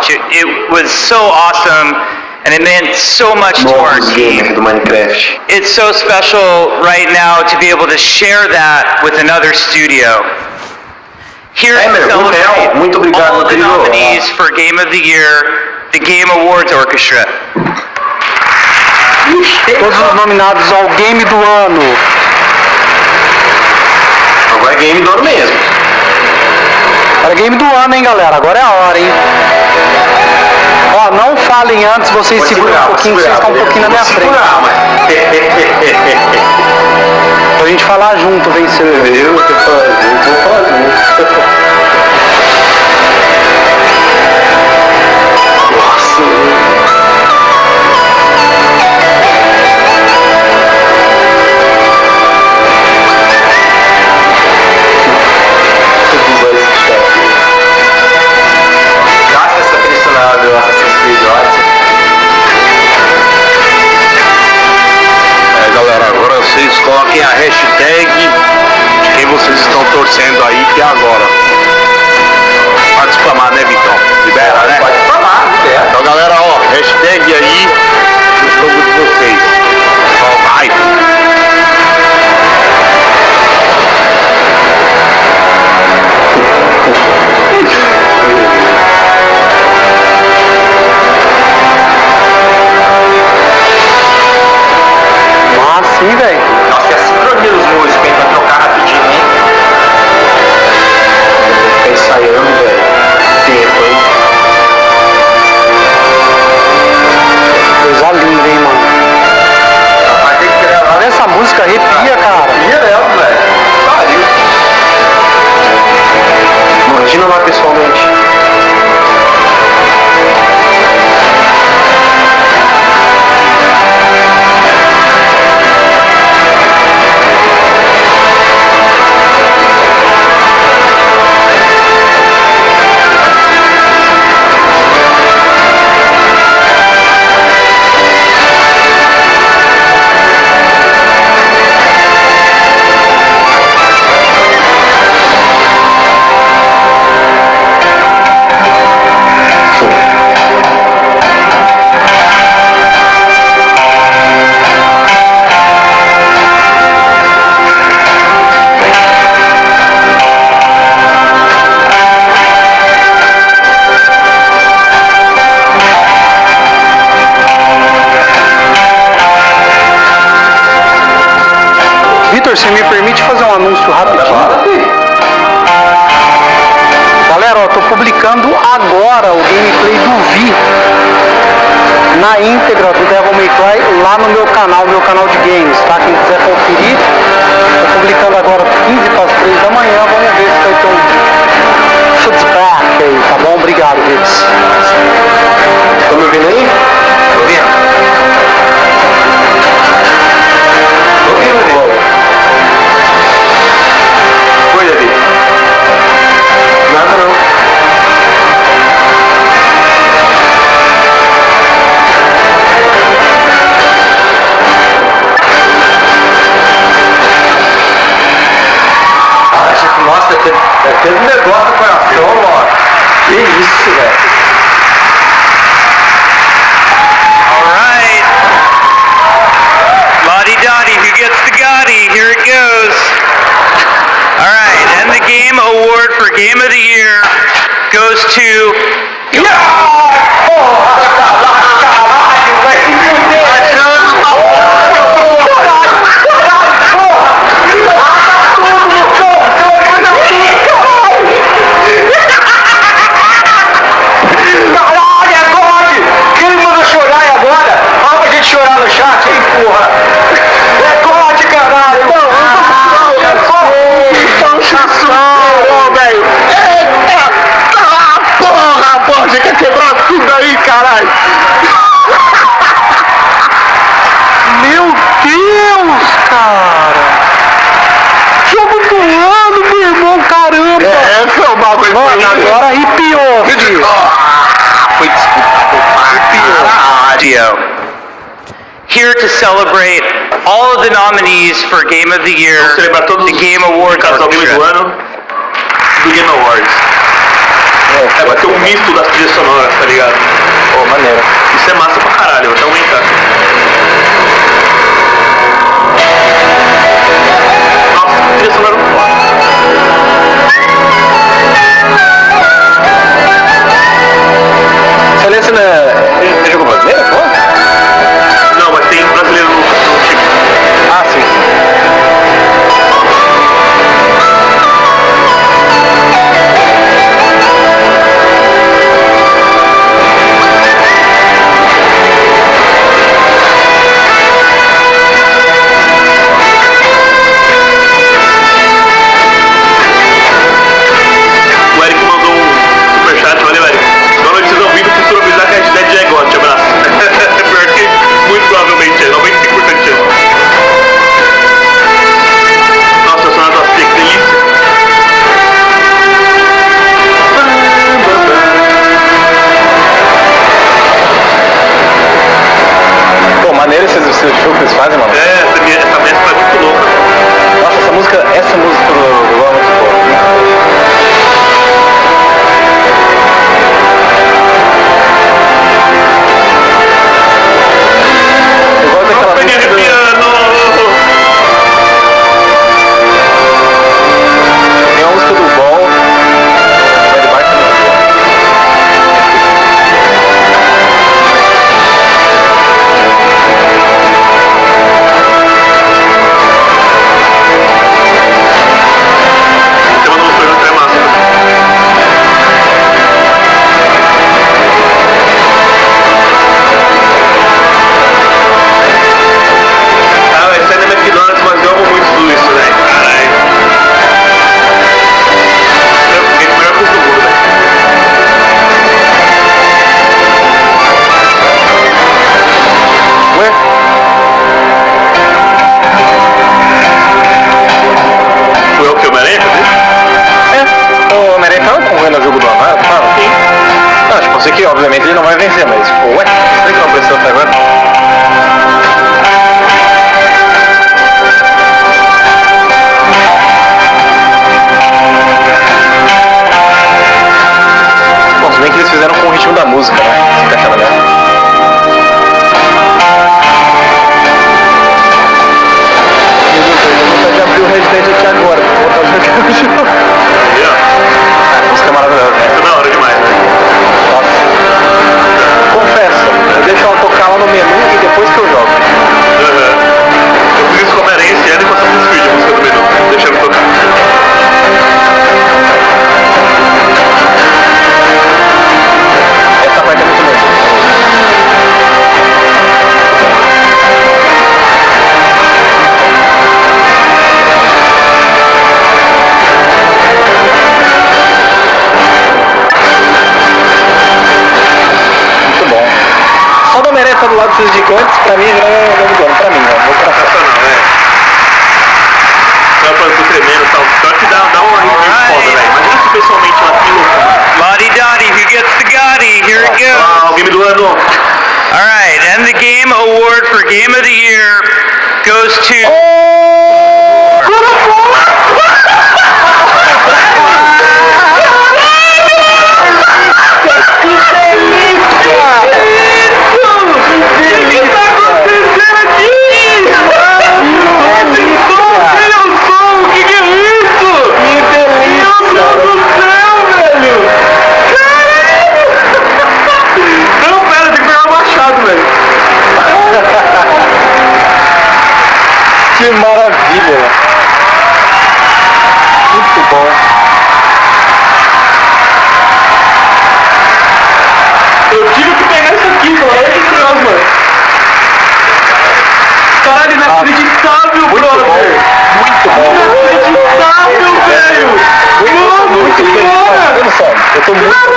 much. It was so awesome, and it meant so much to our team. Do Minecraft. It's so special right now to be able to share that with another studio. Here to celebrate all of the nominees for Game of the Year, the Game Awards Orchestra. Todos os nominados ao Game do Ano. Agora é Game do Ano mesmo. Era Game do Ano, hein, galera? Agora é a hora, hein? Ó, não falem antes, vocês seguram um pouquinho, vocês estão um pouquinho na minha frente. Pra gente falar junto, vencedor. Eu vou falar junto. Galera, agora vocês coloquem a hashtag de quem vocês estão torcendo aí, que é agora. Pode spamar, né, Vitão? Libera, né? Pode spamar, libera. Então, galera, ó, hashtag aí no jogo de vocês. Só vai. Sim, velho. Nossa, e a sincronia dos músicos, hein? Pra trocar rapidinho, hein? Fica ensaiando, velho. Tempo, hein? Coisa linda, hein, mano? Vai ter que gravar. Olha essa música, arrepia, cara. Arrepia mesmo, velho. Pariu. Imagina lá pessoalmente. Você me permite fazer um anúncio rapidinho? Galera, ó, tô publicando agora o gameplay do Vi na íntegra do Devil May Cry lá no meu canal de games, tá? Quem quiser conferir, tô publicando agora 15 para as 3 da manhã, vamos ver se vai ter um feedback aí, tá bom? Obrigado, Vitor. Estão me ouvindo aí? Tô ouvindo. Tô ouvindo, nada não. Acha que, nossa, teve um negócio no coração, ó. Que isso, velho. Alright. Lottie-dottie, who gets the Gotti? Here it goes. Alright, and the Game Award for Game of the Year goes to... Chorar no chat, hein, porra? É God, caralho! Sensacional, velho! Eita! Porra! Você quer quebrar tudo aí, caralho? Meu Deus, cara! Jogo do ano, meu irmão, caramba! Esse é o bagulho. Mano, agora arrepiou, filho! Foi Caralho! Here to celebrate all of the nominees for Game of the Year, celebrar todos the Game Awards Game do Orchestra. ano do Game Awards. É, vai ter um misto das trilhas sonoras, tá ligado? Pô, maneiro. Isso é massa pra caralho, vou até aumentar. Nossa, trilha sonora foda. Excelência, né? Tem jogo brasileiro? Pô? Não, mas tem brasileiro no time. Ah, sim, sim. O Eric mandou um superchat, valeu, Eric. Boa noite, vocês ouvindo, por avisar que a hashtag já é gote, abraço. Pior que muito provavelmente é, 95% de chance. Nossa, sonora da Fia, que delícia. Pô, maneiro esses shows que eles fazem, mano. É, essa mescla é muito louca. Nossa, essa música eu gosto muito, pô. Eu gosto daquela Nossa, música. piano. Tem uma música do Ball. Ele bate no Tem uma música até massa. Ah, vai ser na McDonald's, mas eu amo muito tudo isso, né? Caralho. É a melhor coisa do mundo, né? Ué? Foi o que eu me lembro? É. O Homem-Aranha tava concorrendo ao jogo do Amaro, tava? Sim. Não, tipo, eu sei que obviamente ele não vai vencer, mas, pô, ué, será que não precisou até agora? Bom, se bem que eles fizeram com o ritmo da música, né? Se encaixava nela. Eu vou de abrir o Red Dead aqui agora, vou botar o jogo no jogo. Aí, ó. A música é maravilhosa, né? Isso é da hora demais, né? Nossa. Confesso, eu deixo ela tocar lá no menu e depois que eu jogo. Aham. Eu fiz isso com a Homem-Aranha esse ano e com Assassin's Creed, a música do menu. Deixando tocar. Essa parte é muito boa. Muito bom. Só do Homem-Aranha tá do lado dos gigantes, pra mim já é novo dono, pra mim, né? Vou pra cá. Sensacional, né? Só pra eu tremendo e tal. Pior que dá uma arrepio foda, velho. Imagina se pessoalmente aquilo. Lottie Dottie, who gets the Gotti? Here it goes. Ah, o game do ano. Alright, and the game award for Game of the Year goes to... Não, pera, tem que pegar o machado, velho. Que maravilha! Muito bom. Eu tive que pegar isso aqui, mano. Olha que Deus, mano. Caralho, inacreditável, brother. Muito bom. Inacreditável, velho. Muito feliz. Eu tô muito